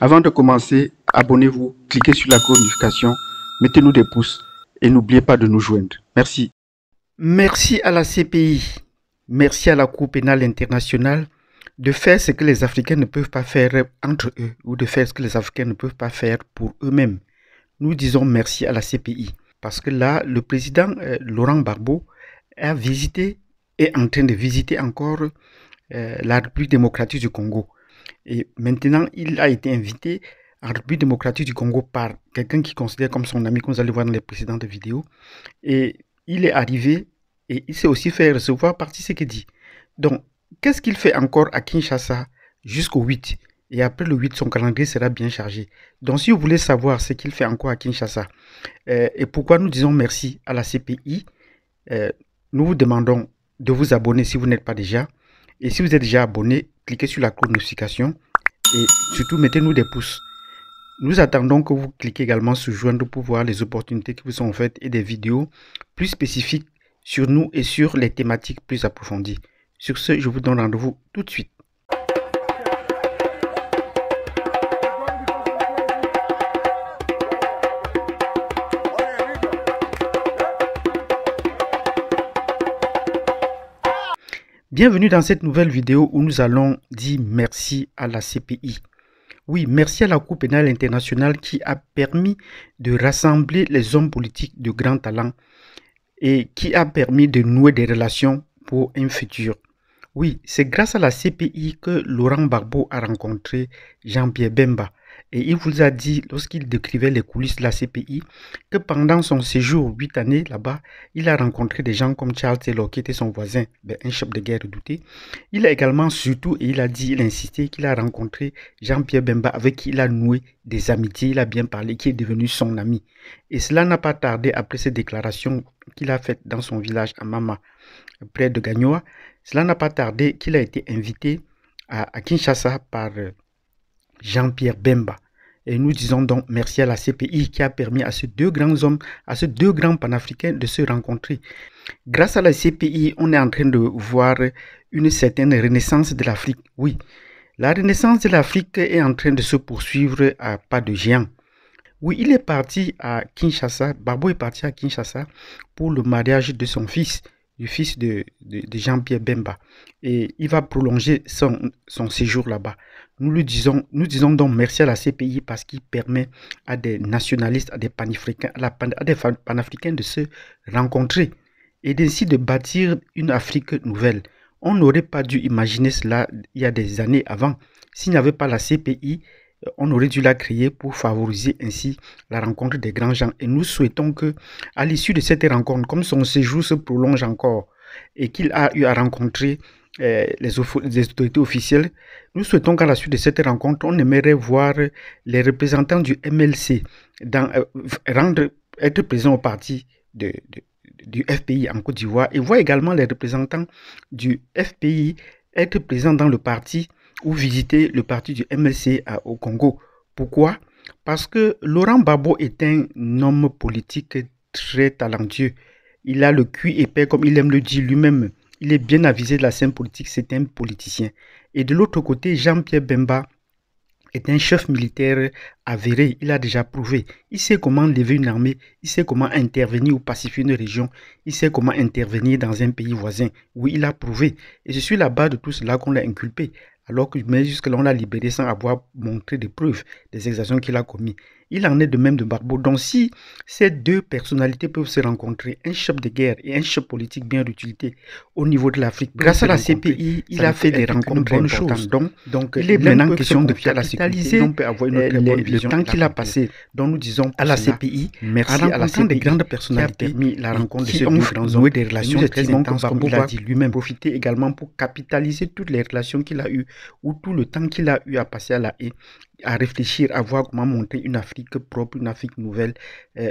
Avant de commencer, abonnez-vous, cliquez sur la cloche de notification, mettez-nous des pouces et n'oubliez pas de nous joindre. Merci. Merci à la CPI, merci à la Cour pénale internationale de faire ce que les Africains ne peuvent pas faire entre eux ou de faire ce que les Africains ne peuvent pas faire pour eux-mêmes. Nous disons merci à la CPI parce que là, le président Laurent Gbagbo a visité et est en train de visiter encore la République démocratique du Congo. Et maintenant, il a été invité en République démocratique du Congo par quelqu'un qu'il considère comme son ami, comme vous allez voir dans les précédentes vidéos. Et il est arrivé et il s'est aussi fait recevoir par Tshisekedi. Donc, qu'est-ce qu'il fait encore à Kinshasa jusqu'au 8? Et après le 8, son calendrier sera bien chargé. Donc, si vous voulez savoir ce qu'il fait encore à Kinshasa et pourquoi nous disons merci à la CPI, nous vous demandons de vous abonner si vous n'êtes pas déjà. Et si vous êtes déjà abonné, cliquez sur la cloche de notification et surtout mettez-nous des pouces. Nous attendons que vous cliquez également sur joindre pour voir les opportunités qui vous sont offertes et des vidéos plus spécifiques sur nous et sur les thématiques plus approfondies. Sur ce, je vous donne rendez-vous tout de suite. Bienvenue dans cette nouvelle vidéo où nous allons dire merci à la CPI. Oui, merci à la Cour pénale internationale qui a permis de rassembler les hommes politiques de grand talent et qui a permis de nouer des relations pour un futur. Oui, c'est grâce à la CPI que Laurent Gbagbo a rencontré Jean-Pierre Bemba. Et il vous a dit, lorsqu'il décrivait les coulisses de la CPI, que pendant son séjour 8 années là-bas, il a rencontré des gens comme Charles Taylor, qui était son voisin, un chef de guerre redouté. Il a également, surtout, et il a dit, il a insisté qu'il a rencontré Jean-Pierre Bemba, avec qui il a noué des amitiés, il a bien parlé, qui est devenu son ami. Et cela n'a pas tardé après ces déclarations qu'il a faites dans son village à Mama, près de Gagnoa. Cela n'a pas tardé qu'il a été invité à Kinshasa par Jean-Pierre Bemba. Et nous disons donc merci à la CPI qui a permis à ces deux grands hommes, à ces deux grands panafricains de se rencontrer. Grâce à la CPI, on est en train de voir une certaine renaissance de l'Afrique. Oui, la renaissance de l'Afrique est en train de se poursuivre à pas de géant. Oui, il est parti à Kinshasa, Gbagbo est parti à Kinshasa pour le mariage de son fils, du fils de Jean-Pierre Bemba. Et il va prolonger son séjour là-bas. Nous disons donc merci à la CPI parce qu'il permet à des nationalistes, à des panafricains de se rencontrer et ainsi de bâtir une Afrique nouvelle. On n'aurait pas dû imaginer cela il y a des années avant. S'il n'y avait pas la CPI, on aurait dû la créer pour favoriser ainsi la rencontre des grands gens. Et nous souhaitons que, à l'issue de cette rencontre, comme son séjour se prolonge encore et qu'il a eu à rencontrer les autorités officielles, nous souhaitons qu'à la suite de cette rencontre, on aimerait voir les représentants du MLC être présents au parti du FPI en Côte d'Ivoire et voir également les représentants du FPI être présents dans le parti ou visiter le parti du MLC au Congo. Pourquoi? Parce que Laurent Gbagbo est un homme politique très talentueux. Il a le cuir épais, comme il aime le dire lui-même. Il est bien avisé de la scène politique, c'est un politicien. Et de l'autre côté, Jean-Pierre Bemba est un chef militaire avéré, il a déjà prouvé. Il sait comment lever une armée, il sait comment intervenir ou pacifier une région, il sait comment intervenir dans un pays voisin. Oui, il a prouvé. Et c'est sur la base de tout cela qu'on l'a inculpé. Alors que jusque-là, on l'a libéré sans avoir montré des preuves des exactions qu'il a commis. Il en est de même de Gbagbo. Donc si ces deux personnalités peuvent se rencontrer, un chef de guerre et un chef politique bien d'utilité au niveau de l'Afrique, grâce à la CPI, il a fait des rencontres bonnes choses. Donc il est maintenant question de capitaliser on peut avoir une très bonne vision le temps qu'il a passé. Donc nous disons à la CPI, merci à la CPI des grandes personnalités qui a permis la rencontre de ces deux grands hommes, des relations très intenses, comme il a dit lui-même, profiter également pour capitaliser toutes les relations qu'il a eues ou tout le temps qu'il a eu à passer à la haie, à réfléchir, à voir comment monter une Afrique propre, une Afrique nouvelle,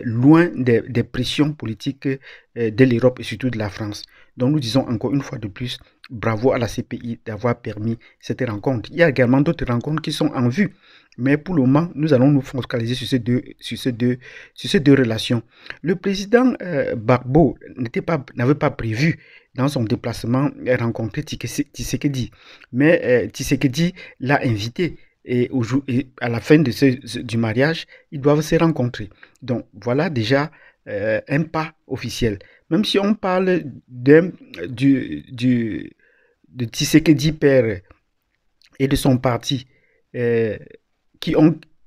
loin des pressions politiques de l'Europe et surtout de la France. Donc nous disons encore une fois de plus, bravo à la CPI d'avoir permis cette rencontre. Il y a également d'autres rencontres qui sont en vue. Mais pour le moment, nous allons nous focaliser sur ces deux relations. Le président Gbagbo n'avait pas prévu dans son déplacement rencontrer Tshisekedi. Mais Tshisekedi l'a invité. et à la fin du mariage, ils doivent se rencontrer. Donc voilà déjà un pas officiel. Même si on parle de Tshisekedi père et de son parti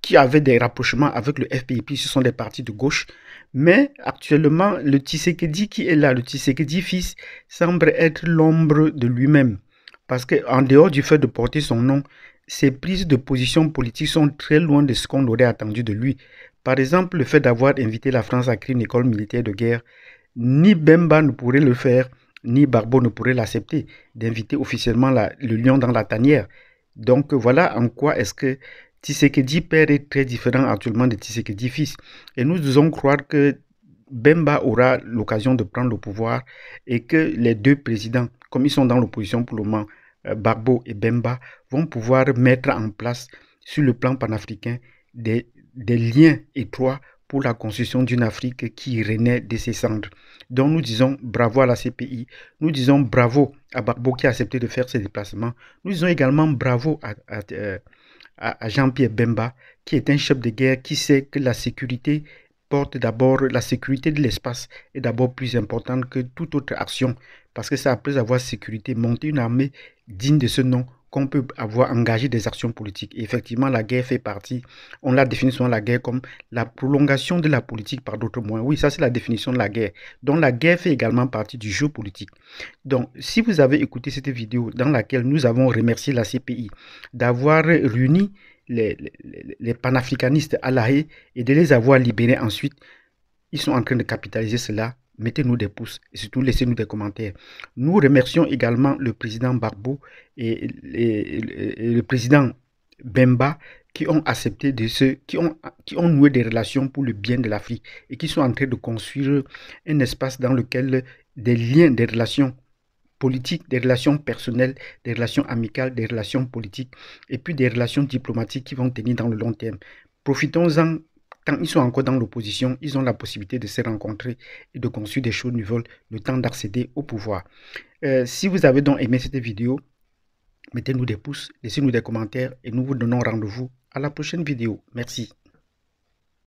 qui avaient des rapprochements avec le FPIP, ce sont des partis de gauche. Mais actuellement, le Tshisekedi qui est là, le Tshisekedi fils, semble être l'ombre de lui-même. Parce qu'en dehors du fait de porter son nom, ses prises de position politiques sont très loin de ce qu'on aurait attendu de lui. Par exemple, le fait d'avoir invité la France à créer une école militaire de guerre, ni Bemba ne pourrait le faire, ni Barbeau ne pourrait l'accepter, d'inviter officiellement le lion dans la tanière. Donc voilà en quoi est-ce que Tshisekedi père est très différent actuellement de Tshisekedi fils. Et nous devons croire que Bemba aura l'occasion de prendre le pouvoir et que les deux présidents, comme ils sont dans l'opposition pour le moment, Barbeau et Bemba, vont pouvoir mettre en place sur le plan panafricain des liens étroits pour la construction d'une Afrique qui renaît de ses cendres. Donc nous disons bravo à la CPI, nous disons bravo à Barbeau qui a accepté de faire ses déplacements, nous disons également bravo à Jean-Pierre Bemba qui est un chef de guerre qui sait que la sécurité porte d'abord, la sécurité de l'espace est d'abord plus importante que toute autre action parce que c'est après avoir sécurité, monter une armée digne de ce nom qu'on peut avoir engagé des actions politiques. Et effectivement, la guerre fait partie, on l'a défini souvent la guerre comme la prolongation de la politique par d'autres moyens. Oui, ça c'est la définition de la guerre. Donc la guerre fait également partie du jeu politique. Donc si vous avez écouté cette vidéo dans laquelle nous avons remercié la CPI d'avoir réuni les panafricanistes à La Haye et de les avoir libérés ensuite, ils sont en train de capitaliser cela. Mettez-nous des pouces et surtout laissez-nous des commentaires. Nous remercions également le président Barbeau et le président Bemba qui ont accepté qui ont noué des relations pour le bien de l'Afrique et qui sont en train de construire un espace dans lequel des liens, des relations politiques, des relations personnelles, des relations amicales, des relations politiques et puis des relations diplomatiques qui vont tenir dans le long terme. Profitons-en. Quand ils sont encore dans l'opposition, ils ont la possibilité de se rencontrer et de construire des choses nouvelles, le temps d'accéder au pouvoir. Si vous avez donc aimé cette vidéo, mettez-nous des pouces, laissez-nous des commentaires et nous vous donnons rendez-vous à la prochaine vidéo. Merci.